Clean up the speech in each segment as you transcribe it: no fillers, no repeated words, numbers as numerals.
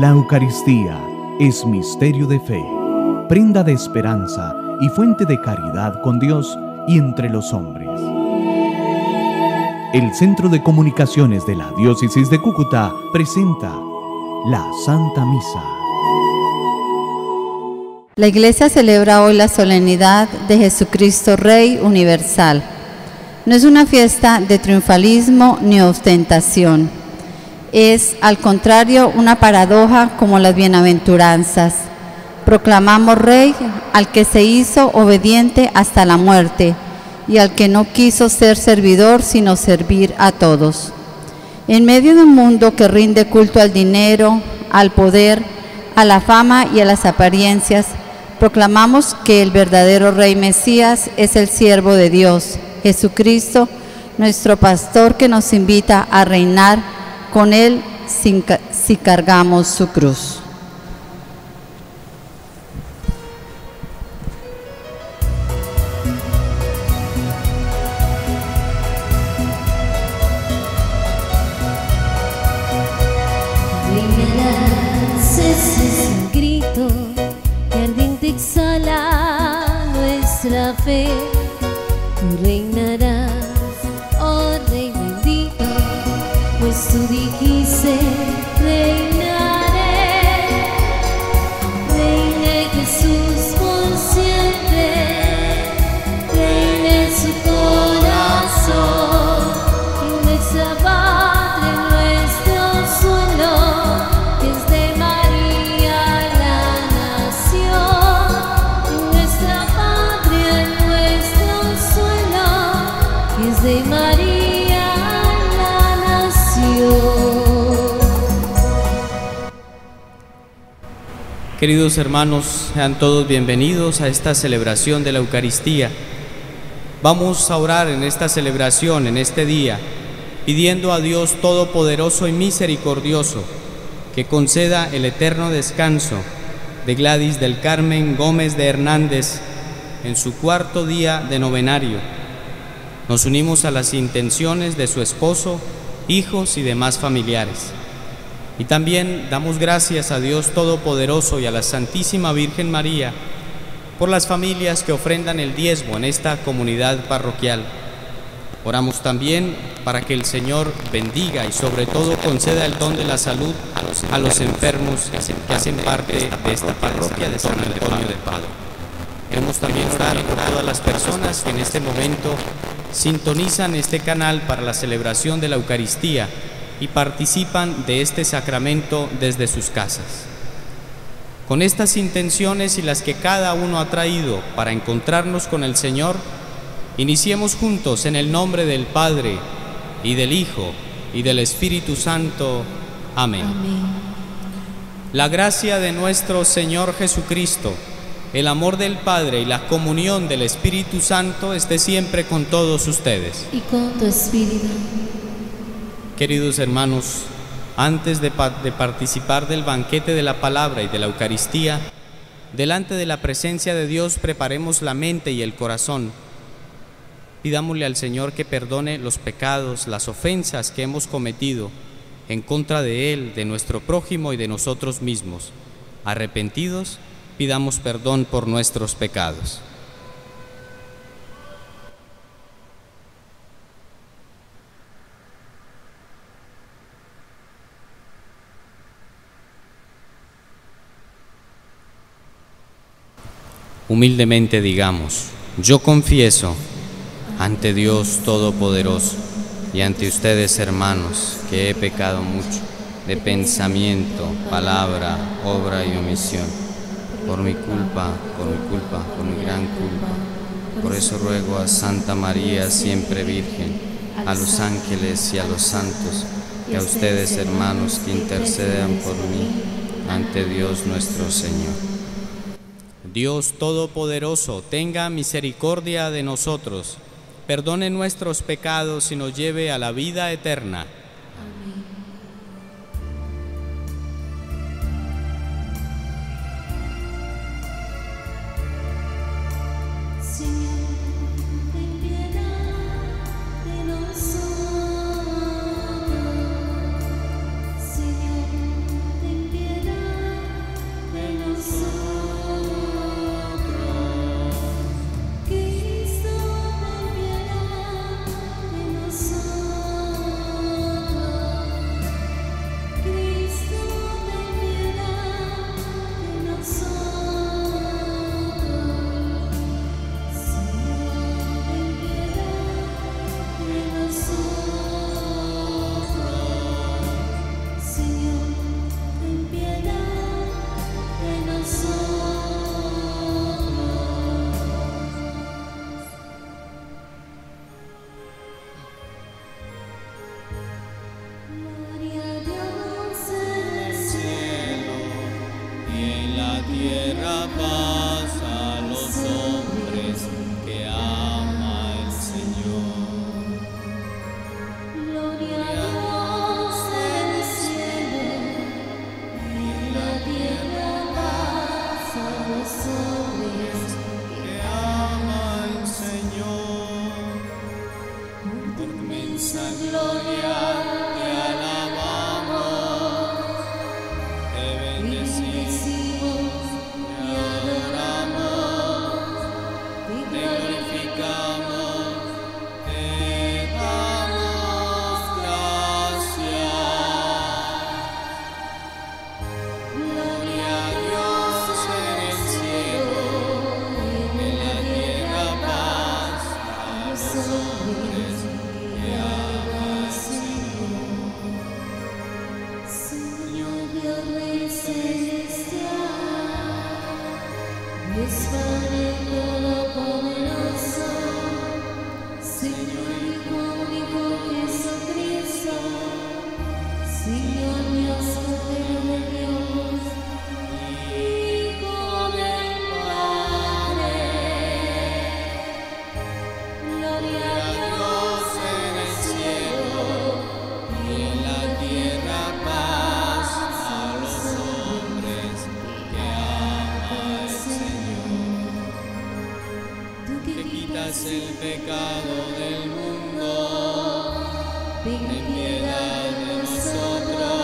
La Eucaristía es misterio de fe, prenda de esperanza y fuente de caridad con Dios y entre los hombres. El Centro de Comunicaciones de la Diócesis de Cúcuta presenta la Santa Misa. La Iglesia celebra hoy la solemnidad de Jesucristo Rey Universal. No es una fiesta de triunfalismo ni ostentación. Es, al contrario, una paradoja como las bienaventuranzas. Proclamamos Rey al que se hizo obediente hasta la muerte y al que no quiso ser servidor sino servir a todos. En medio de un mundo que rinde culto al dinero, al poder, a la fama y a las apariencias, proclamamos que el verdadero Rey Mesías es el siervo de Dios, Jesucristo, nuestro pastor que nos invita a reinar con Él si cargamos su cruz. Reinarás, ese es el grito que ardiente exhala nuestra fe. Tú reinarás, oh Rey bendito, pues tú dijiste, reinaré. Reine Jesús por siempre, reine en su corazón, en nuestra patria, en nuestro suelo, que es de María la nación. En nuestra patria, en nuestro suelo, que es de María la nación. Queridos hermanos, sean todos bienvenidos a esta celebración de la Eucaristía. Vamos a orar en esta celebración, en este día, pidiendo a Dios Todopoderoso y Misericordioso que conceda el eterno descanso de Gladys del Carmen Gómez de Hernández en su cuarto día de novenario. Nos unimos a las intenciones de su esposo, hijos y demás familiares. Y también damos gracias a Dios Todopoderoso y a la Santísima Virgen María por las familias que ofrendan el diezmo en esta comunidad parroquial. Oramos también para que el Señor bendiga y sobre todo conceda el don de la salud a los enfermos que hacen parte de esta parroquia de San Antonio de Padua. Queremos también orar por todas las personas que en este momento sintonizan este canal para la celebración de la Eucaristía y participan de este sacramento desde sus casas. Con estas intenciones y las que cada uno ha traído para encontrarnos con el Señor, iniciemos juntos en el nombre del Padre, y del Hijo, y del Espíritu Santo. Amén. Amén. La gracia de nuestro Señor Jesucristo, el amor del Padre y la comunión del Espíritu Santo esté siempre con todos ustedes. Y con tu espíritu. Queridos hermanos, antes de participar del banquete de la palabra y de la Eucaristía, delante de la presencia de Dios preparemos la mente y el corazón. Pidámosle al Señor que perdone los pecados, las ofensas que hemos cometido en contra de Él, de nuestro prójimo y de nosotros mismos. Arrepentidos, pidamos perdón por nuestros pecados. Humildemente digamos: yo confieso ante Dios Todopoderoso y ante ustedes, hermanos, que he pecado mucho de pensamiento, palabra, obra y omisión, por mi culpa, por mi gran culpa. Por eso ruego a Santa María, siempre Virgen, a los ángeles y a los santos, y a ustedes, hermanos, que intercedan por mí ante Dios nuestro Señor. Dios Todopoderoso, tenga misericordia de nosotros, perdone nuestros pecados y nos lleve a la vida eterna. Señor, ten piedad tierra paz a los hombres que ama el Señor. Gloria a Dios en el cielo y en la tierra paz a los hombres Que ama el Señor. Por tu inmensa gloria te alabamos, te bendecimos, te adoramos, te glorificamos, te damos gracias. Gloria a Dios en el cielo y en la tierra paz a los hombres que ama el Señor. Señor Dios Rey celestial, Dios Padre Todopoderoso, Señor Hijo único Jesucristo, Señor Dios Cordero de Dios, Hijo del Padre. Gloria a Dios en el cielo y en la tierra paz a los hombres que ama el Señor. Tú Que quitas el pecado del mundo, ten piedad de nosotros.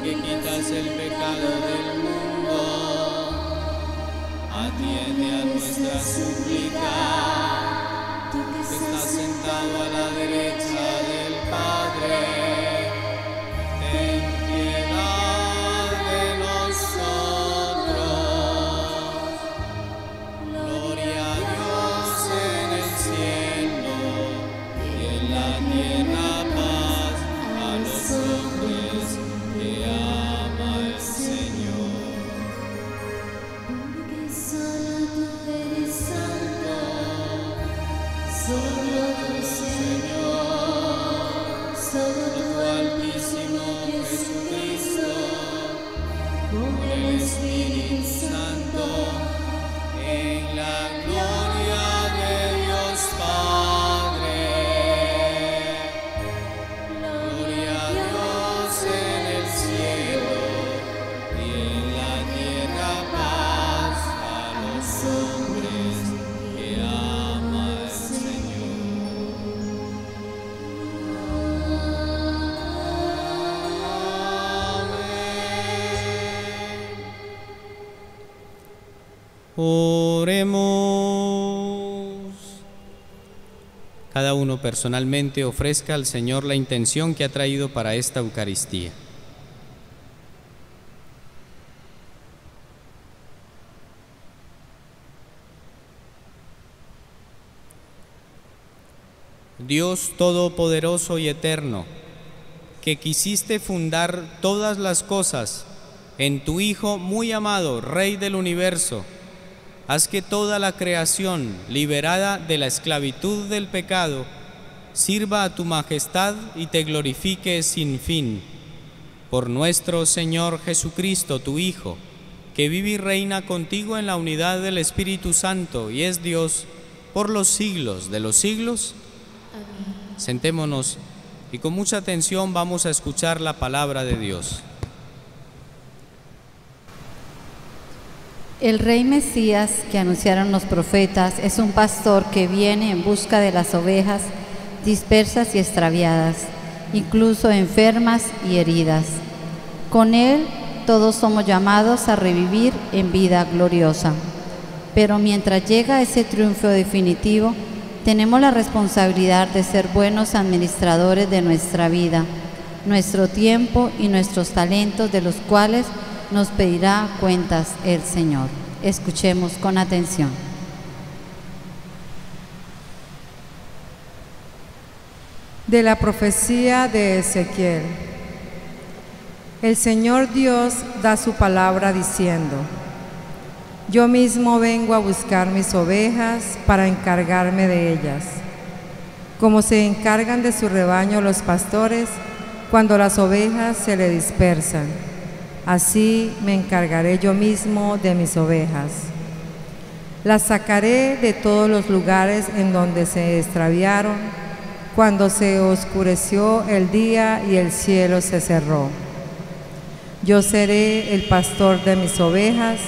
Que quitas el pecado del mundo, atiende a nuestra súplica. Tú Que estás sentado a la derecha del Padre, ten piedad de nosotros. Gloria a Dios en el cielo y en la tierra paz a los hombres que ama el Señor. porque solo tú eres santo, solo tú Señor, solo tú Altísimo Jesucristo, con el Espíritu Santo, En la gloria de Dios Padre. Gloria a Dios en el cielo y en la tierra paz a los hombres que ama el Señor. Amén. Oremos. Cada uno personalmente ofrezca al Señor la intención que ha traído para esta Eucaristía. Dios Todopoderoso y Eterno, que quisiste fundar todas las cosas en tu Hijo muy amado, Rey del universo, haz que toda la creación, liberada de la esclavitud del pecado, sirva a tu majestad y te glorifique sin fin. Por nuestro Señor Jesucristo, tu Hijo, que vive y reina contigo en la unidad del Espíritu Santo y es Dios por los siglos de los siglos. Sentémonos y con mucha atención vamos a escuchar la palabra de Dios. El Rey Mesías que anunciaron los profetas es un pastor que viene en busca de las ovejas dispersas y extraviadas, incluso enfermas y heridas. Con Él todos somos llamados a revivir en vida gloriosa. Pero mientras llega ese triunfo definitivo, tenemos la responsabilidad de ser buenos administradores de nuestra vida, nuestro tiempo y nuestros talentos, de los cuales nos pedirá cuentas el Señor. Escuchemos con atención. De la profecía de Ezequiel. El Señor Dios da su palabra diciendo: Yo mismo vengo a buscar mis ovejas para encargarme de ellas, como se encargan de su rebaño los pastores cuando las ovejas se le dispersan. Así me encargaré yo mismo de mis ovejas. Las sacaré de todos los lugares en donde se extraviaron, cuando se oscureció el día y el cielo se cerró. Yo seré el pastor de mis ovejas,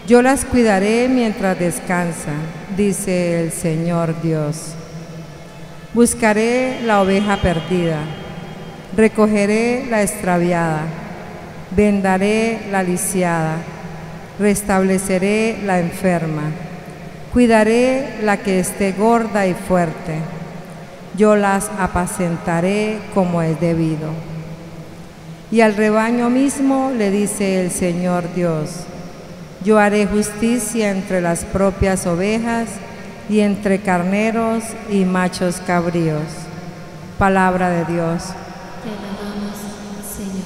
yo las cuidaré mientras descansan, dice el Señor Dios. Buscaré la oveja perdida, recogeré la extraviada, vendaré la lisiada, restableceré la enferma, cuidaré la que esté gorda y fuerte. Yo las apacentaré como es debido. Y al rebaño mismo le dice el Señor Dios: yo haré justicia entre las propias ovejas y entre carneros y machos cabríos. Palabra de Dios. Te alabamos, Señor.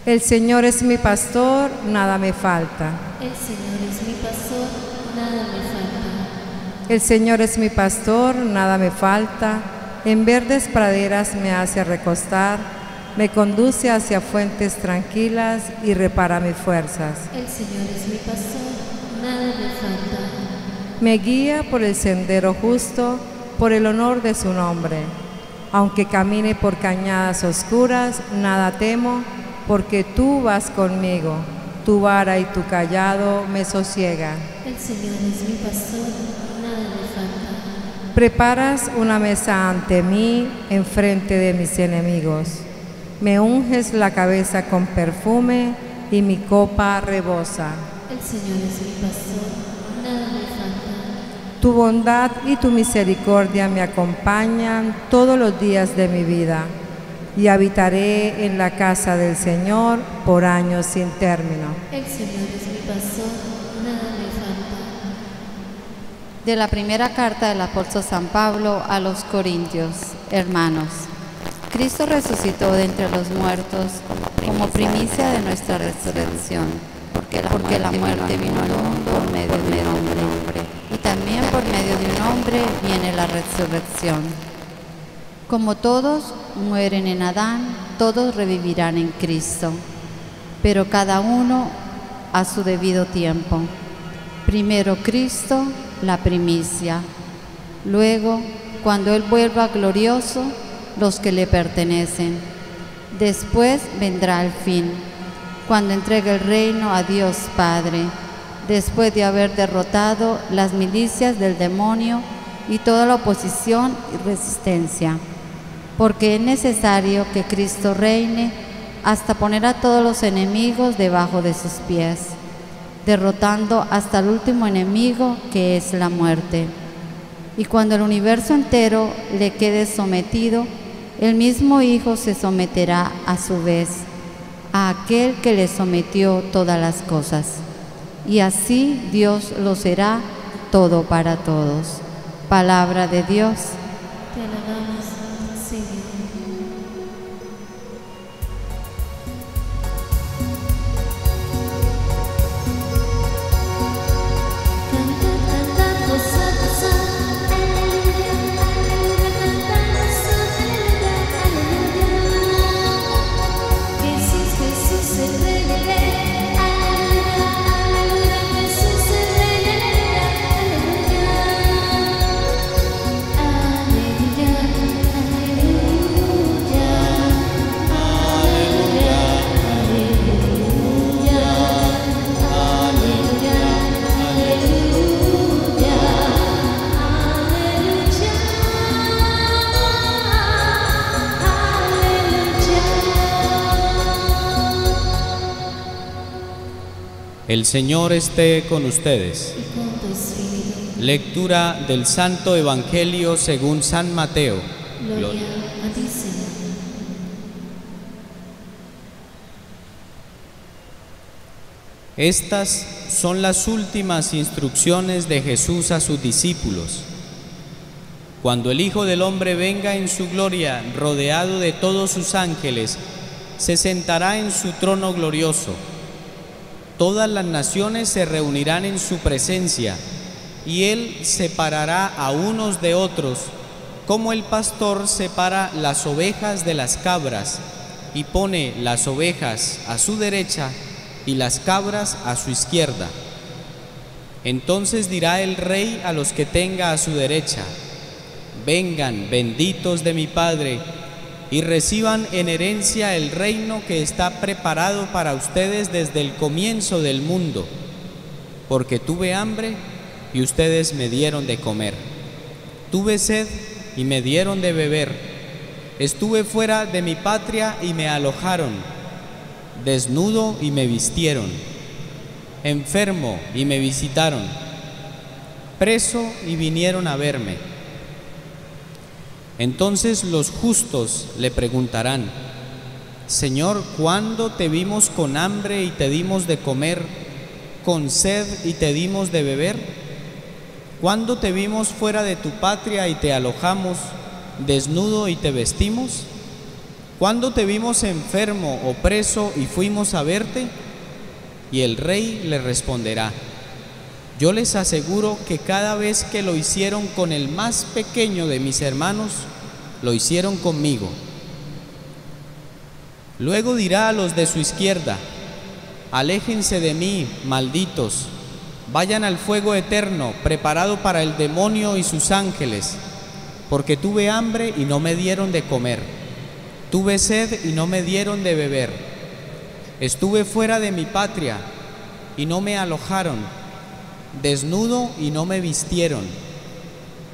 El Señor es mi pastor, nada me falta. El Señor es mi pastor, nada me falta. El Señor es mi pastor, nada me falta. En verdes praderas me hace recostar, me conduce hacia fuentes tranquilas y repara mis fuerzas. El Señor es mi pastor, nada me falta. Me guía por el sendero justo, por el honor de su nombre. Aunque camine por cañadas oscuras, nada temo, porque tú vas conmigo. Tu vara y tu callado me sosiegan. El Señor es mi pastor, nada me falta. Preparas una mesa ante mí, enfrente de mis enemigos. Me unges la cabeza con perfume y mi copa rebosa. El Señor es mi pastor, nada me falta. Tu bondad y tu misericordia me acompañan todos los días de mi vida, y habitaré en la casa del Señor por años sin término. El Señor es mi pastor, nada me falta. De la primera carta del apóstol San Pablo a los Corintios. Hermanos, Cristo resucitó de entre los muertos como primicia de nuestra resurrección, porque la muerte vino al mundo por medio de un hombre, y también por medio de un hombre viene la resurrección. Como todos mueren en Adán, todos revivirán en Cristo, pero cada uno a su debido tiempo. Primero Cristo, la primicia. Luego, cuando Él vuelva glorioso, los que le pertenecen. Después vendrá el fin, cuando entregue el reino a Dios Padre, después de haber derrotado las milicias del demonio y toda la oposición y resistencia. Porque es necesario que Cristo reine hasta poner a todos los enemigos debajo de sus pies, derrotando hasta el último enemigo, que es la muerte. Y cuando el universo entero le quede sometido, el mismo Hijo se someterá a su vez a aquel que le sometió todas las cosas. Y así Dios lo será todo para todos. Palabra de Dios. Te alabamos, Señor. El Señor esté con ustedes. Y con tu espíritu. Lectura del Santo Evangelio según San Mateo. Gloria a ti, Señor. Estas son las últimas instrucciones de Jesús a sus discípulos. Cuando el Hijo del Hombre venga en su gloria, rodeado de todos sus ángeles, se sentará en su trono glorioso. Todas las naciones se reunirán en su presencia, y Él separará a unos de otros, como el pastor separa las ovejas de las cabras, y pone las ovejas a su derecha y las cabras a su izquierda. Entonces dirá el rey a los que tenga a su derecha: vengan, benditos de mi Padre, y reciban en herencia el reino que está preparado para ustedes desde el comienzo del mundo. Porque tuve hambre y ustedes me dieron de comer. Tuve sed y me dieron de beber. Estuve fuera de mi patria y me alojaron. Desnudo y me vistieron. Enfermo y me visitaron. Preso y vinieron a verme. Entonces los justos le preguntarán: Señor, ¿cuándo te vimos con hambre y te dimos de comer, con sed y te dimos de beber? ¿Cuándo te vimos fuera de tu patria y te alojamos, desnudo y te vestimos? ¿Cuándo te vimos enfermo o preso y fuimos a verte? Y el rey le responderá: yo les aseguro que cada vez que lo hicieron con el más pequeño de mis hermanos, lo hicieron conmigo. Luego dirá a los de su izquierda: aléjense de mí, malditos, vayan al fuego eterno, preparado para el demonio y sus ángeles, porque tuve hambre y no me dieron de comer, tuve sed y no me dieron de beber, estuve fuera de mi patria y no me alojaron, desnudo y no me vistieron,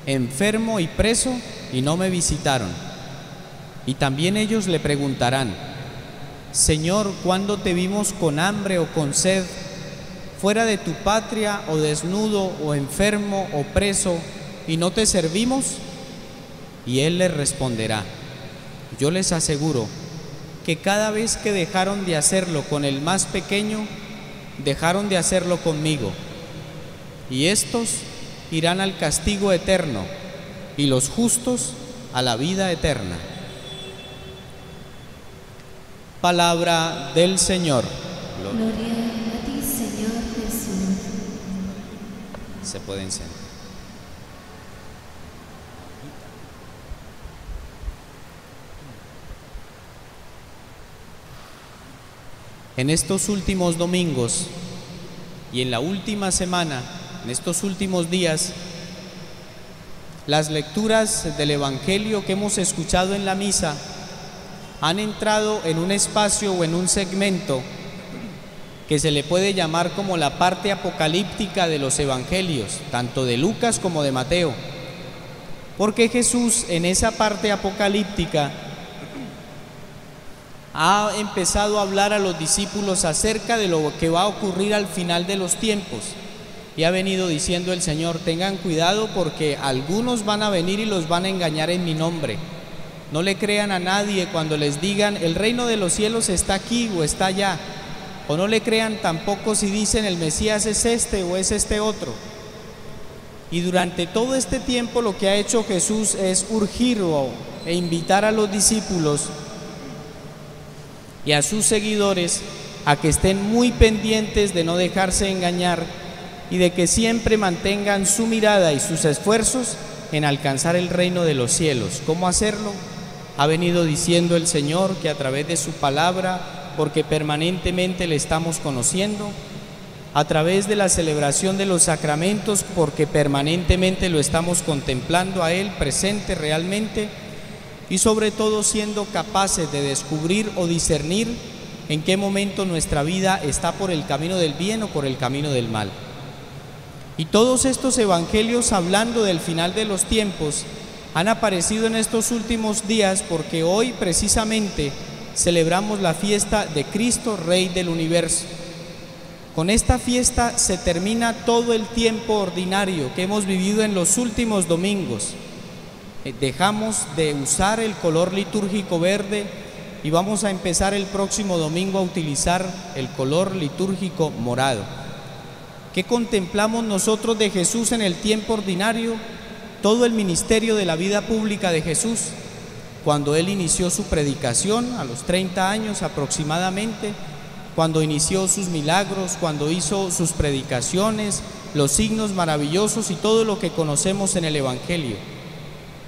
enfermo y preso y no me visitaron. Y también ellos le preguntarán: Señor, ¿cuándo te vimos con hambre o con sed, fuera de tu patria, o desnudo o enfermo o preso, y no te servimos? Y él les responderá: yo les aseguro que cada vez que dejaron de hacerlo con el más pequeño, dejaron de hacerlo conmigo. Y estos irán al castigo eterno, y los justos a la vida eterna. Palabra del Señor. Gloria a ti, Señor Jesús. Se pueden sentar. En estos últimos domingos y en la última semana, en estos últimos días, las lecturas del Evangelio que hemos escuchado en la misa han entrado en un espacio o en un segmento que se le puede llamar como la parte apocalíptica de los Evangelios, tanto de Lucas como de Mateo, porque Jesús en esa parte apocalíptica ha empezado a hablar a los discípulos acerca de lo que va a ocurrir al final de los tiempos. Y ha venido diciendo el Señor: tengan cuidado porque algunos van a venir y los van a engañar en mi nombre. No le crean a nadie cuando les digan el reino de los cielos está aquí o está allá. O no le crean tampoco si dicen el Mesías es este o es este otro. Y durante todo este tiempo lo que ha hecho Jesús es urgir e invitar a los discípulos y a sus seguidores a que estén muy pendientes de no dejarse engañar y de que siempre mantengan su mirada y sus esfuerzos en alcanzar el reino de los cielos. ¿Cómo hacerlo? Ha venido diciendo el Señor que a través de su palabra, porque permanentemente le estamos conociendo, a través de la celebración de los sacramentos, porque permanentemente lo estamos contemplando a Él presente realmente, y sobre todo siendo capaces de descubrir o discernir en qué momento nuestra vida está por el camino del bien o por el camino del mal. Y todos estos evangelios hablando del final de los tiempos han aparecido en estos últimos días porque hoy precisamente celebramos la fiesta de Cristo, Rey del Universo. Con esta fiesta se termina todo el tiempo ordinario que hemos vivido en los últimos domingos. Dejamos de usar el color litúrgico verde y vamos a empezar el próximo domingo a utilizar el color litúrgico morado. ¿Qué contemplamos nosotros de Jesús en el tiempo ordinario? Todo el ministerio de la vida pública de Jesús. Cuando Él inició su predicación a los 30 años aproximadamente, cuando inició sus milagros, cuando hizo sus predicaciones, los signos maravillosos y todo lo que conocemos en el Evangelio.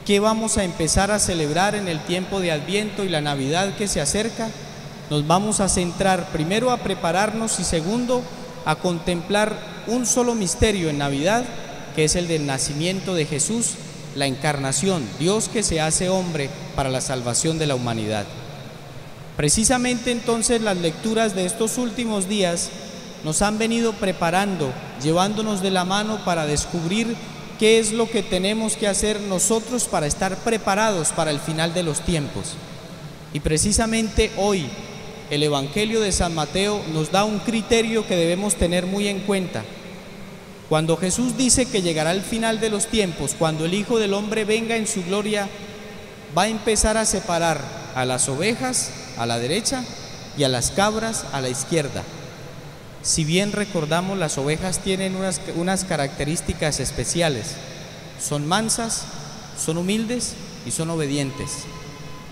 ¿Qué vamos a empezar a celebrar en el tiempo de Adviento y la Navidad que se acerca? Nos vamos a centrar primero a prepararnos y segundo a contemplar un solo misterio en Navidad, que es el del nacimiento de Jesús, la encarnación, Dios que se hace hombre para la salvación de la humanidad. Precisamente entonces las lecturas de estos últimos días nos han venido preparando, llevándonos de la mano para descubrir qué es lo que tenemos que hacer nosotros para estar preparados para el final de los tiempos. Y precisamente hoy el Evangelio de San Mateo nos da un criterio que debemos tener muy en cuenta. Cuando Jesús dice que llegará el final de los tiempos, cuando el Hijo del Hombre venga en su gloria, va a empezar a separar a las ovejas a la derecha y a las cabras a la izquierda. Si bien recordamos, las ovejas tienen unas características especiales. Son mansas, son humildes y son obedientes.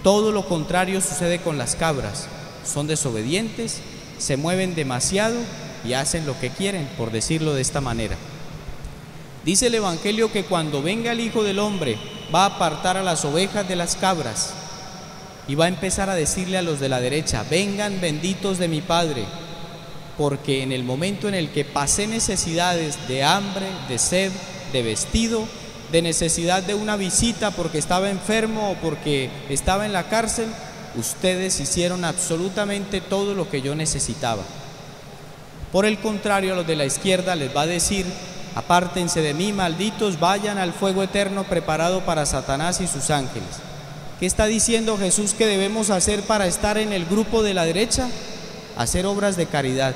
Todo lo contrario sucede con las cabras. Son desobedientes, se mueven demasiado y hacen lo que quieren, por decirlo de esta manera. Dice el Evangelio que cuando venga el Hijo del Hombre va a apartar a las ovejas de las cabras y va a empezar a decirle a los de la derecha: vengan benditos de mi Padre, porque en el momento en el que pasé necesidades de hambre, de sed, de vestido, de necesidad de una visita porque estaba enfermo o porque estaba en la cárcel, ustedes hicieron absolutamente todo lo que yo necesitaba. Por el contrario, a los de la izquierda les va a decir: apártense de mí, malditos, vayan al fuego eterno preparado para Satanás y sus ángeles. ¿Qué está diciendo Jesús que debemos hacer para estar en el grupo de la derecha? Hacer obras de caridad.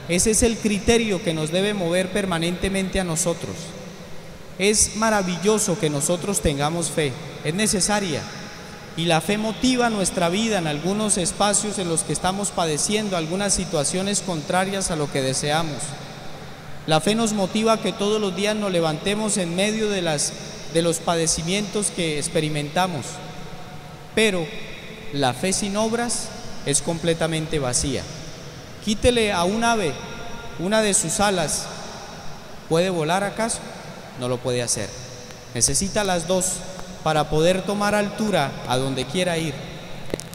Ese es el criterio que nos debe mover permanentemente a nosotros. Es maravilloso que nosotros tengamos fe, es necesaria, y la fe motiva nuestra vida en algunos espacios en los que estamos padeciendo algunas situaciones contrarias a lo que deseamos. La fe nos motiva a que todos los días nos levantemos en medio de los padecimientos que experimentamos, pero la fe sin obras es completamente vacía. Quítele a un ave una de sus alas, ¿puede volar acaso? No lo puede hacer. Necesita las dos para poder tomar altura a donde quiera ir.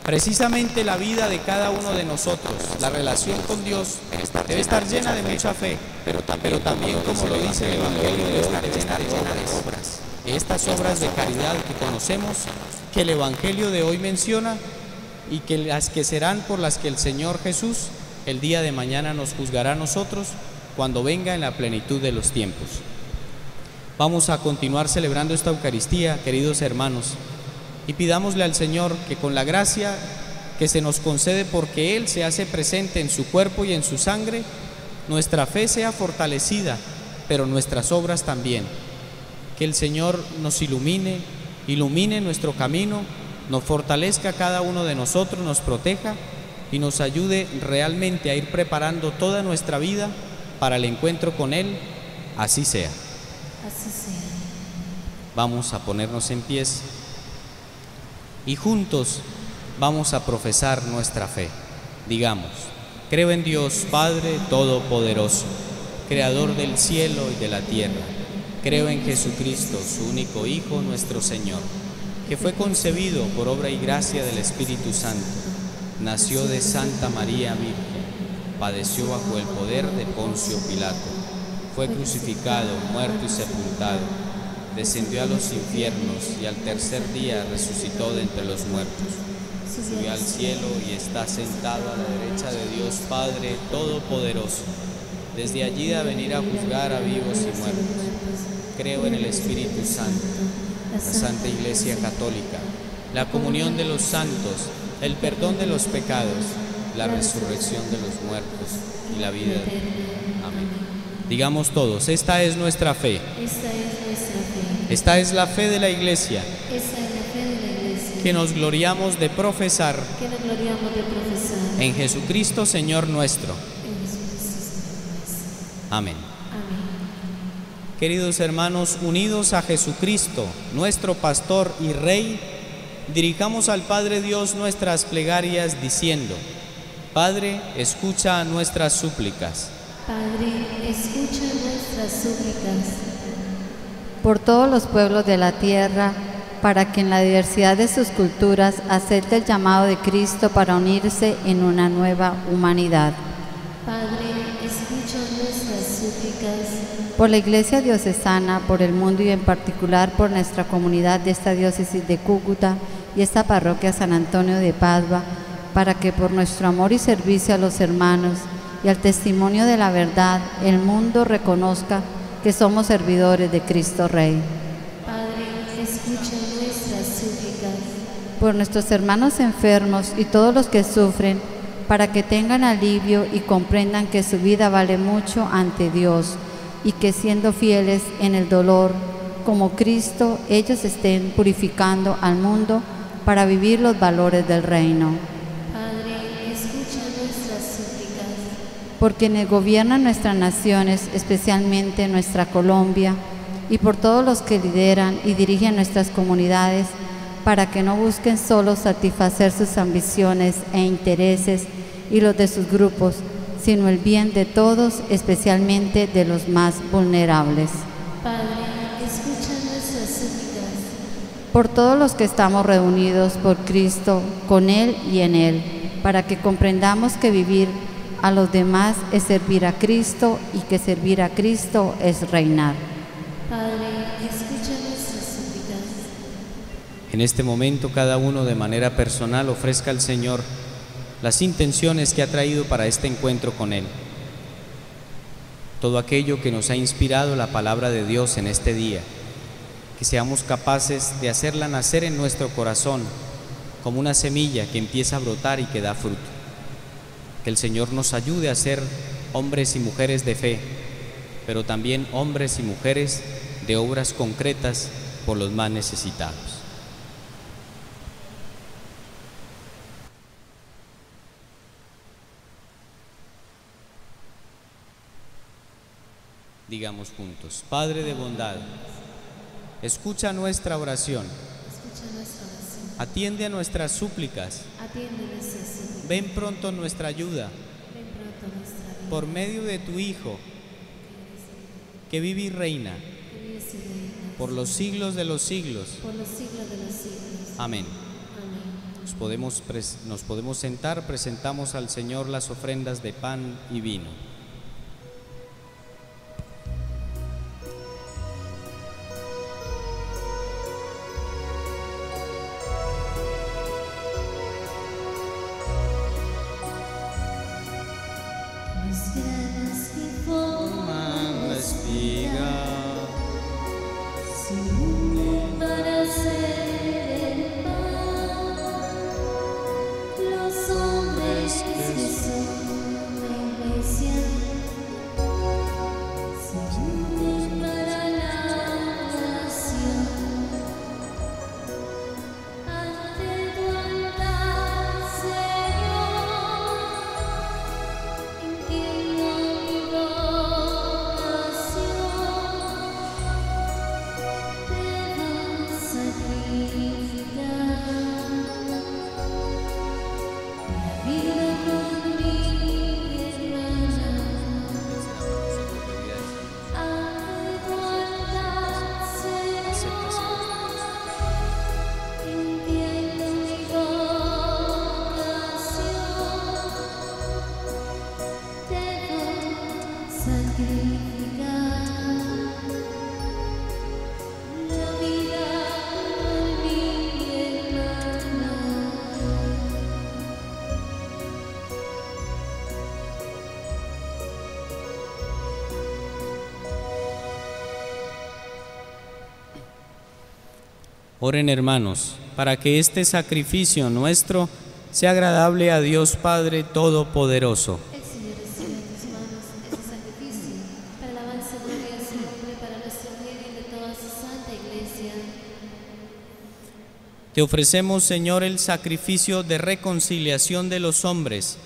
Precisamente la vida de cada uno de nosotros, la relación con Dios, debe estar llena de mucha fe, pero también, como lo dice el Evangelio, debe estar llena de obras. Estas obras de caridad que conocemos, que el Evangelio de hoy menciona, y que las que serán por las que el Señor Jesús el día de mañana nos juzgará a nosotros cuando venga en la plenitud de los tiempos. Vamos a continuar celebrando esta Eucaristía, queridos hermanos, y pidámosle al Señor que con la gracia que se nos concede porque Él se hace presente en su cuerpo y en su sangre, nuestra fe sea fortalecida, pero nuestras obras también. Que el Señor nos ilumine nuestro camino, nos fortalezca a cada uno de nosotros, nos proteja y nos ayude realmente a ir preparando toda nuestra vida para el encuentro con Él. Así sea. Así sea. Vamos a ponernos en pies y juntos vamos a profesar nuestra fe. Digamos: creo en Dios Padre Todopoderoso, Creador del cielo y de la tierra. Creo en Jesucristo, su único Hijo, nuestro Señor, que fue concebido por obra y gracia del Espíritu Santo. Nació de Santa María Virgen, padeció bajo el poder de Poncio Pilato, fue crucificado, muerto y sepultado, descendió a los infiernos y al tercer día resucitó de entre los muertos, subió al cielo y está sentado a la derecha de Dios Padre Todopoderoso. Desde allí a venir a juzgar a vivos y muertos. Creo en el Espíritu Santo, la Santa Iglesia Católica, la comunión de los santos, el perdón de los pecados, la resurrección de los muertos y la vida eterna. Amén. Digamos todos: esta es nuestra fe. Esta es nuestra fe. Esta es la fe de la Iglesia. Esta es la fe de la Iglesia. Que nos gloriamos de profesar. Que nos gloriamos de profesar. En Jesucristo, Señor nuestro. En Jesucristo, Señor nuestro. Amén. Amén. Queridos hermanos, unidos a Jesucristo, nuestro Pastor y Rey, dirijamos al Padre Dios nuestras plegarias diciendo: Padre, escucha nuestras súplicas. Padre, escucha nuestras súplicas. Por todos los pueblos de la tierra, para que en la diversidad de sus culturas acepte el llamado de Cristo para unirse en una nueva humanidad. Padre, escucha nuestras súplicas. Por la Iglesia Diocesana, por el mundo y en particular por nuestra comunidad de esta diócesis de Cúcuta y esta parroquia San Antonio de Padua, para que por nuestro amor y servicio a los hermanos y al testimonio de la verdad, el mundo reconozca que somos servidores de Cristo Rey. Padre, escucha nuestras súplicas. Por nuestros hermanos enfermos y todos los que sufren, para que tengan alivio y comprendan que su vida vale mucho ante Dios y que siendo fieles en el dolor, como Cristo, ellos estén purificando al mundo para vivir los valores del reino. Padre, escucha nuestras súplicas. Por quienes gobiernan nuestras naciones, especialmente nuestra Colombia, y por todos los que lideran y dirigen nuestras comunidades, para que no busquen solo satisfacer sus ambiciones e intereses y los de sus grupos, sino el bien de todos, especialmente de los más vulnerables. Padre, escucha nuestras súplicas. Por todos los que estamos reunidos por Cristo, con Él y en Él, para que comprendamos que vivir a los demás es servir a Cristo y que servir a Cristo es reinar. Padre, escucha nuestras súplicas. En este momento cada uno de manera personal ofrezca al Señor las intenciones que ha traído para este encuentro con Él. Todo aquello que nos ha inspirado la palabra de Dios en este día, que seamos capaces de hacerla nacer en nuestro corazón como una semilla que empieza a brotar y que da fruto. Que el Señor nos ayude a ser hombres y mujeres de fe, pero también hombres y mujeres de obras concretas por los más necesitados. Digamos juntos: Padre de bondad, escucha nuestra oración, atiende a nuestras súplicas, ven pronto nuestra ayuda, por medio de tu Hijo, que vive y reina por los siglos de los siglos. Amén. Nos podemos sentar, presentamos al Señor las ofrendas de pan y vino. Oren, hermanos, para que este sacrificio nuestro sea agradable a Dios Padre Todopoderoso. El Señor recibe de tus manos este sacrificio para alabanza y gloria de su nombre, para nuestro bien y de toda su santa Iglesia. Te ofrecemos, Señor, el sacrificio de reconciliación de los hombres,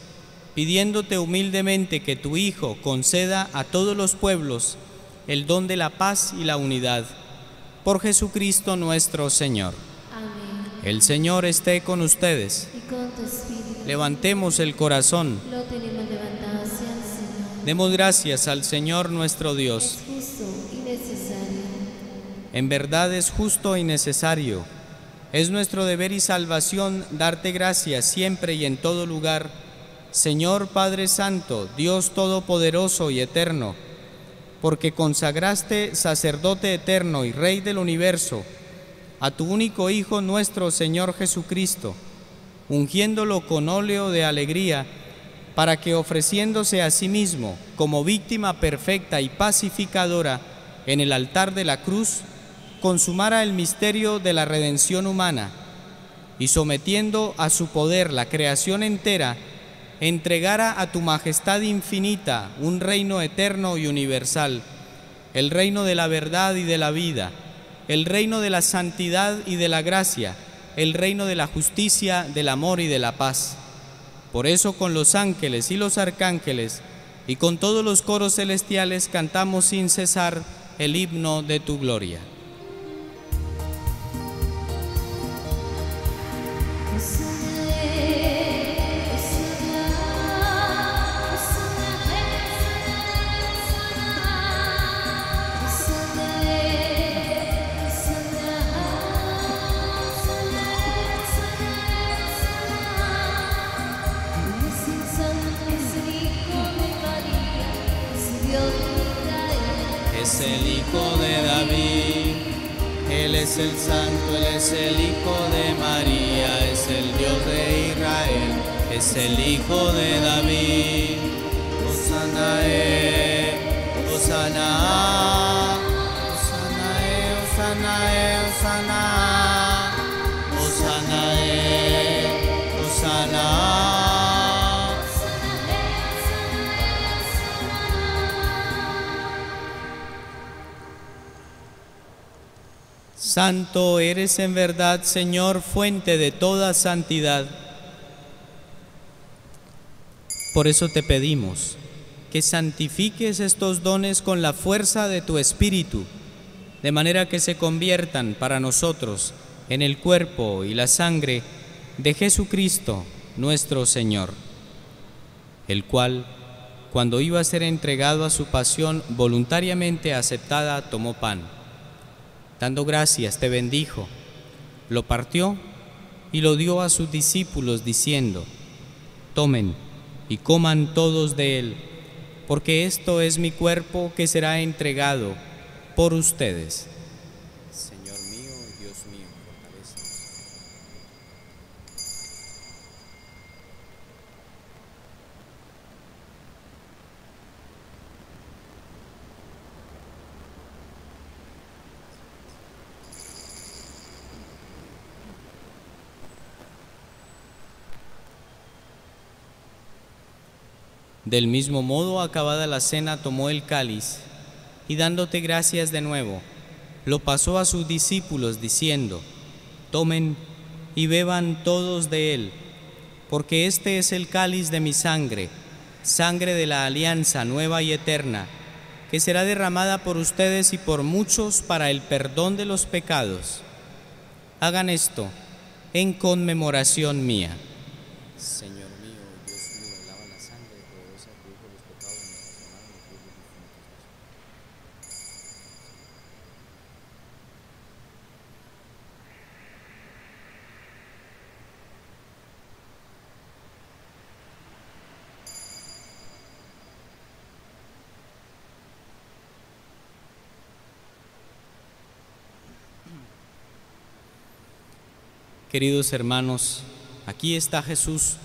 pidiéndote humildemente que tu Hijo conceda a todos los pueblos el don de la paz y la unidad. Por Jesucristo nuestro Señor. Amén. El Señor esté con ustedes. Y con tu espíritu. Levantemos el corazón. Lo tenemos levantado hacia el Señor. Demos gracias al Señor nuestro Dios. Es justo y necesario. En verdad es justo y necesario, Es nuestro deber y salvación darte gracias siempre y en todo lugar, Señor Padre Santo, Dios Todopoderoso y Eterno, porque consagraste sacerdote eterno y Rey del universo a tu único Hijo nuestro Señor Jesucristo, ungiéndolo con óleo de alegría, para que ofreciéndose a sí mismo como víctima perfecta y pacificadora en el altar de la cruz, consumara el misterio de la redención humana y sometiendo a su poder la creación entera, entregara a tu majestad infinita un reino eterno y universal, el reino de la verdad y de la vida, el reino de la santidad y de la gracia, el reino de la justicia, del amor y de la paz. Por eso con los ángeles y los arcángeles y con todos los coros celestiales cantamos sin cesar el himno de tu gloria. Es el Hijo de David, Él es el Santo, Él es el Hijo de María, es el Dios de Israel, es el Hijo de David. Hosana, Hosana, Hosana, Hosana, Hosana, Hosana, Hosana. Santo eres en verdad, Señor, fuente de toda santidad. Por eso te pedimos que santifiques estos dones con la fuerza de tu Espíritu, de manera que se conviertan para nosotros en el cuerpo y la sangre de Jesucristo, nuestro Señor, el cual, cuando iba a ser entregado a su pasión voluntariamente aceptada, tomó pan. Dando gracias, te bendijo, lo partió y lo dio a sus discípulos, diciendo: tomen y coman todos de él, porque esto es mi cuerpo que será entregado por ustedes. Señor mío, Dios mío, fortalécenos. Del mismo modo, acabada la cena, tomó el cáliz y dándote gracias de nuevo, lo pasó a sus discípulos diciendo: tomen y beban todos de él, porque este es el cáliz de mi sangre, sangre de la alianza nueva y eterna, que será derramada por ustedes y por muchos para el perdón de los pecados. Hagan esto en conmemoración mía. Señor mío, Dios mío, lava la sangre poderosa que dijo los pecados de nuestros hermanos y los Queridos hermanos, aquí está Jesús.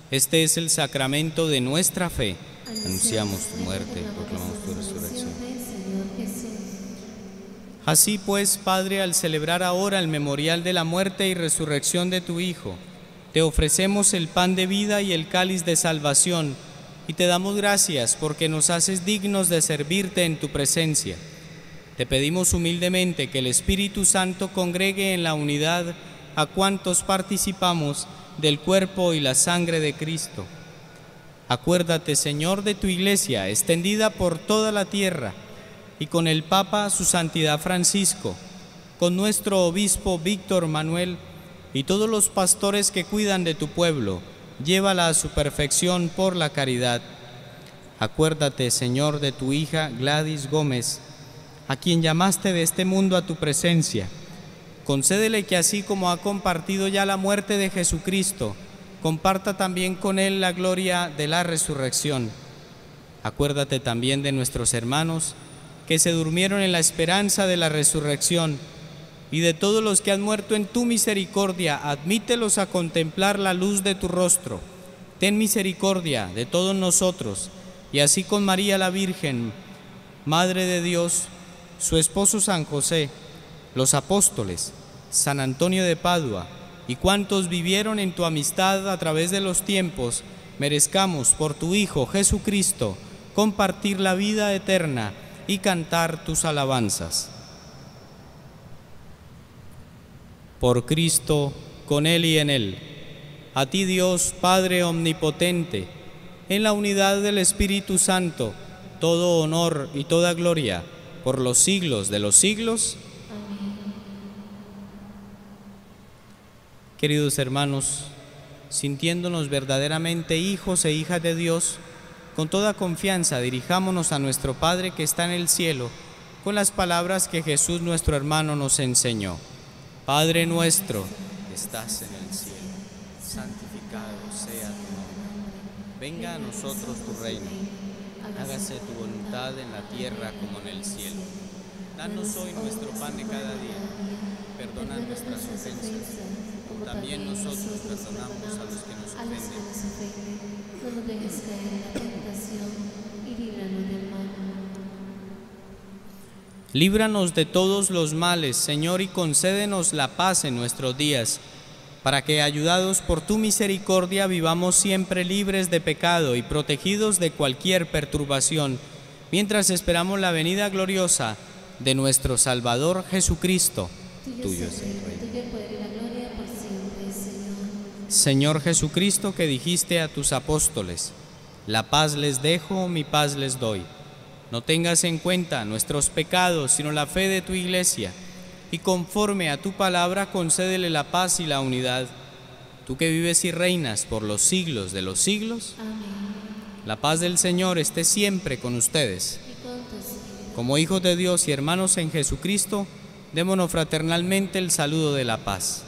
Este es el sacramento de nuestra fe. Anunciamos tu muerte, proclamamos tu resurrección. Así pues, Padre, al celebrar ahora el memorial de la muerte y resurrección de tu Hijo, te ofrecemos el pan de vida y el cáliz de salvación, y te damos gracias porque nos haces dignos de servirte en tu presencia. Te pedimos humildemente que el Espíritu Santo congregue en la unidad a cuantos participamos del cuerpo y la sangre de Cristo. Acuérdate, Señor, de tu Iglesia, extendida por toda la tierra, y con el Papa, su Santidad Francisco, con nuestro Obispo Víctor Manuel, y todos los pastores que cuidan de tu pueblo, llévala a su perfección por la caridad. Acuérdate, Señor, de tu hija Gladys Gómez, a quien llamaste de este mundo a tu presencia. Concédele que así como ha compartido ya la muerte de Jesucristo, comparta también con él la gloria de la resurrección. Acuérdate también de nuestros hermanos que se durmieron en la esperanza de la resurrección, y de todos los que han muerto en tu misericordia, admítelos a contemplar la luz de tu rostro. Ten misericordia de todos nosotros, y así con María la Virgen, Madre de Dios, su esposo San José, los apóstoles, San Antonio de Padua, y cuantos vivieron en tu amistad a través de los tiempos, merezcamos por tu Hijo Jesucristo compartir la vida eterna y cantar tus alabanzas. Por Cristo, con Él y en Él, a ti Dios, Padre omnipotente, en la unidad del Espíritu Santo, todo honor y toda gloria, por los siglos de los siglos. Amén. Queridos hermanos, sintiéndonos verdaderamente hijos e hijas de Dios, con toda confianza dirijámonos a nuestro Padre que está en el cielo, con las palabras que Jesús nuestro hermano nos enseñó. Padre nuestro, que estás en el cielo, santificado sea tu nombre. Venga a nosotros tu reino. Hágase tu voluntad en la tierra como en el cielo. Danos hoy nuestro pan de cada día. Perdona nuestras ofensas, como también nosotros perdonamos a los que nos ofenden. No nos dejes caer en la tentación y líbranos del mal. Líbranos de todos los males, Señor, y concédenos la paz en nuestros días, para que, ayudados por tu misericordia, vivamos siempre libres de pecado y protegidos de cualquier perturbación, mientras esperamos la venida gloriosa de nuestro Salvador Jesucristo. Tuyo es el reino. Tuyo el poder y la gloria por siempre, Señor. Señor Jesucristo, que dijiste a tus apóstoles: la paz les dejo, mi paz les doy. No tengas en cuenta nuestros pecados, sino la fe de tu Iglesia, y conforme a tu palabra concédele la paz y la unidad. Tú que vives y reinas por los siglos de los siglos, Amén. la paz del Señor esté siempre con ustedes. Y con tu espíritu. Como hijos de Dios y hermanos en Jesucristo, démonos fraternalmente el saludo de la paz.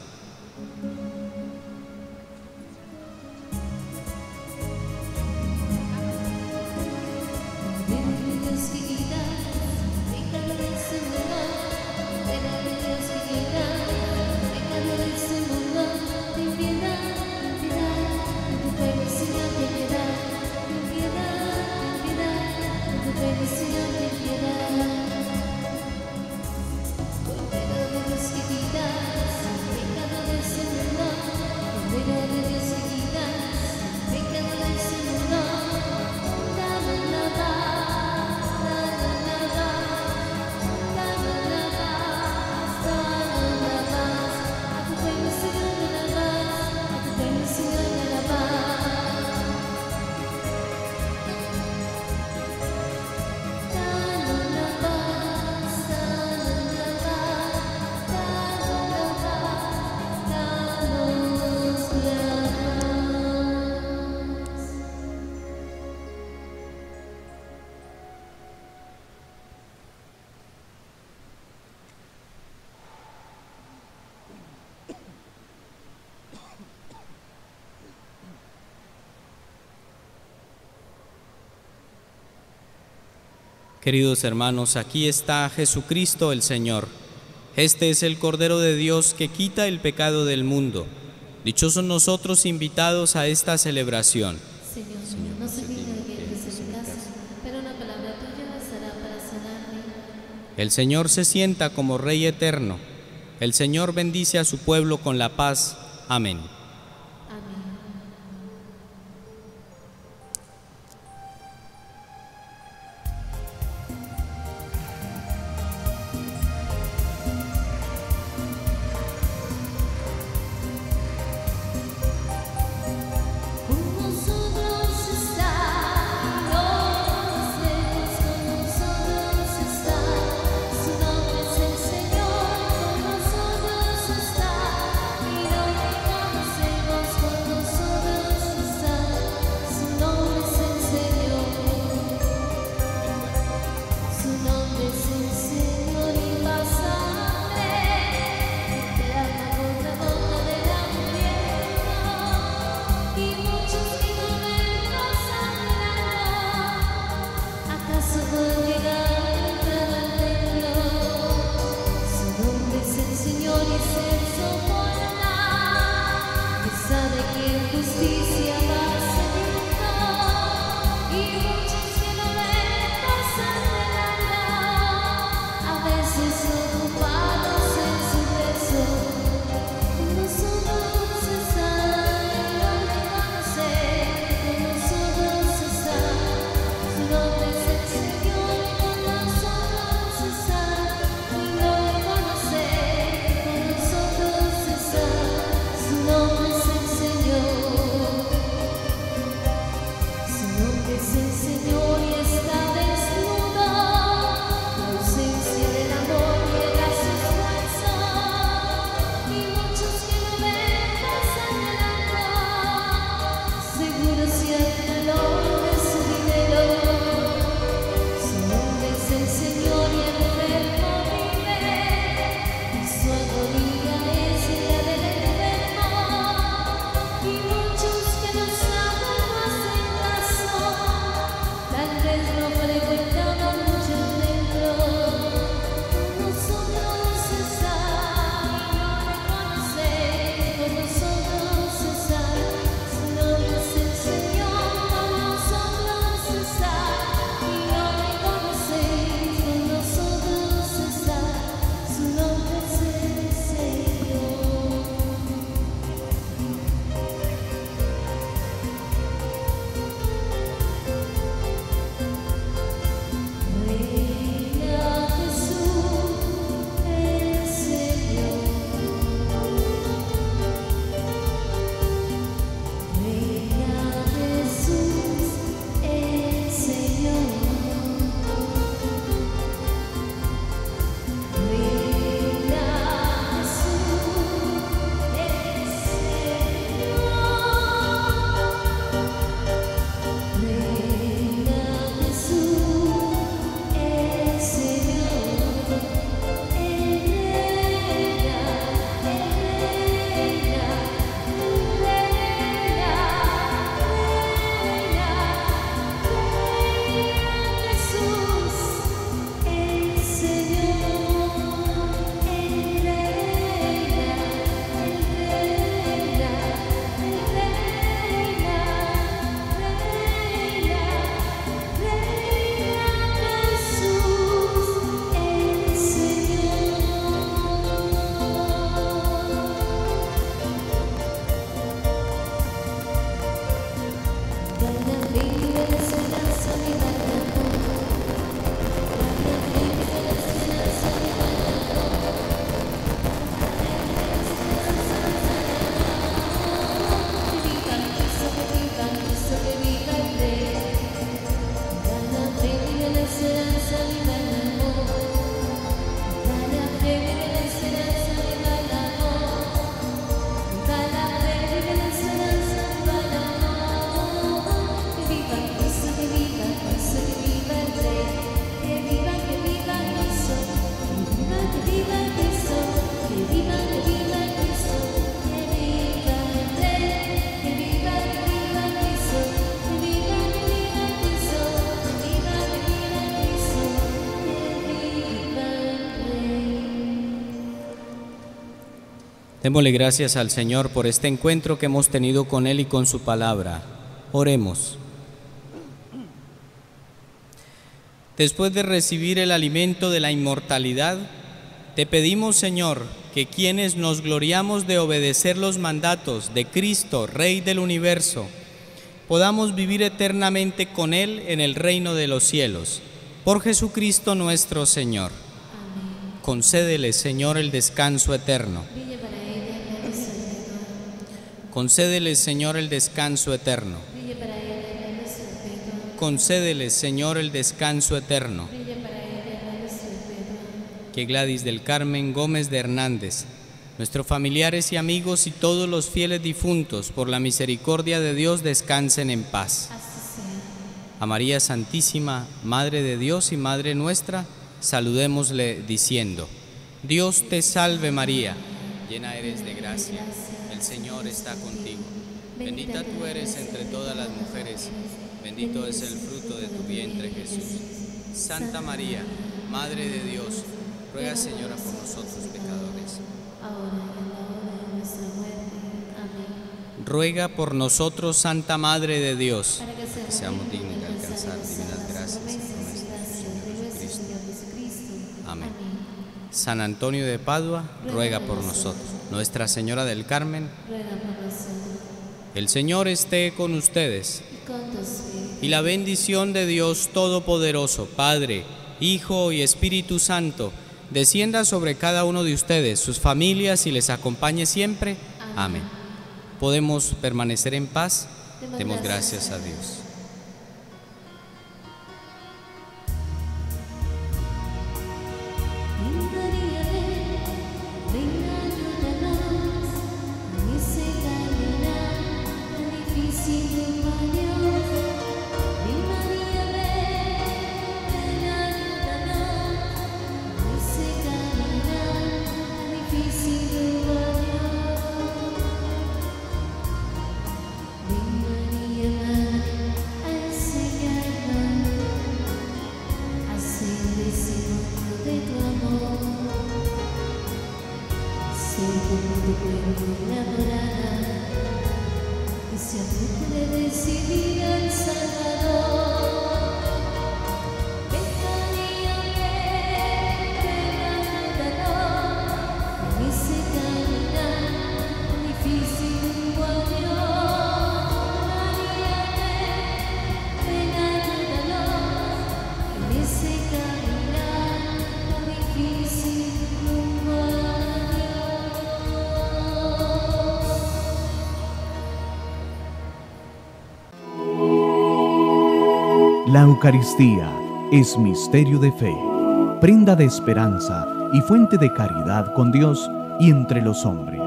Queridos hermanos, aquí está Jesucristo el Señor. Este es el Cordero de Dios que quita el pecado del mundo. Dichosos nosotros invitados a esta celebración. Señor, no soy digno de que entres en mi casa, pero una palabra tuya bastará para sanarme. El Señor se sienta como Rey eterno. El Señor bendice a su pueblo con la paz. Amén. Amén. Con nosotros está, los lejos con nosotros está, su nombre es el Señor, con nosotros está, y lo dejamos Démosle gracias al Señor por este encuentro que hemos tenido con Él y con su palabra. Oremos. Después de recibir el alimento de la inmortalidad, te pedimos, Señor, que quienes nos gloriamos de obedecer los mandatos de Cristo, Rey del universo, podamos vivir eternamente con Él en el reino de los cielos. Por Jesucristo nuestro Señor. Amén. Concédele, Señor, el descanso eterno. Brille para ella la luz perpetua. Concédele, Señor, el descanso eterno. Brille para ella la luz perpetua. Concédele, Señor, el descanso eterno. Brille para ella la luz perpetua. Que Gladys del Carmen Gómez de Hernández, nuestros familiares y amigos y todos los fieles difuntos, por la misericordia de Dios, descansen en paz. Así sea. A María Santísima, Madre de Dios y Madre nuestra, saludémosle diciendo: Dios te salve María, llena eres de gracia, el Señor está contigo. Bendita tú eres entre todas las mujeres, bendito es el fruto de tu vientre Jesús. Santa María, Madre de Dios, ruega, Señora, por nosotros pecadores. Ahora y en la hora de nuestra muerte. Amén. Ruega por nosotros, Santa Madre de Dios, Para que seamos dignos de alcanzar divinas gracias por nuestro Señor Jesucristo. Amén. San Antonio de Padua, ruega por nosotros. Nuestra Señora del Carmen, Ruega por nosotros. el Señor esté con ustedes. Y con tu espíritu. Y la bendición de Dios Todopoderoso, Padre, Hijo y Espíritu Santo, descienda sobre cada uno de ustedes, sus familias, y les acompañe siempre. Amén. ¿Podemos permanecer en paz? Demos gracias a Dios. Ven María, ven ayúdanos, en ese caminar tan difícil para Dios. Ven María, ven ayúdanos, en ese caminar tan difícil para Dios. Ven María, a enseñarnos a ser discípulos de tu amor, ser como tu pueblo enamorada, que se apunte de decidir al Salvador. Ven María, ven ayúdanos, en ese caminar tan difícil junto a Dios. María, ven ayúdanos, en ese caminar tan difícil rumbo a Dios. La Eucaristía es misterio de fe, prenda de esperanza y fuente de caridad con Dios y entre los hombres.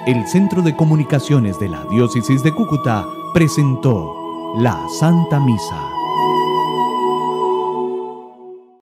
El Centro de Comunicaciones de la Diócesis de Cúcuta presentó la Santa Misa.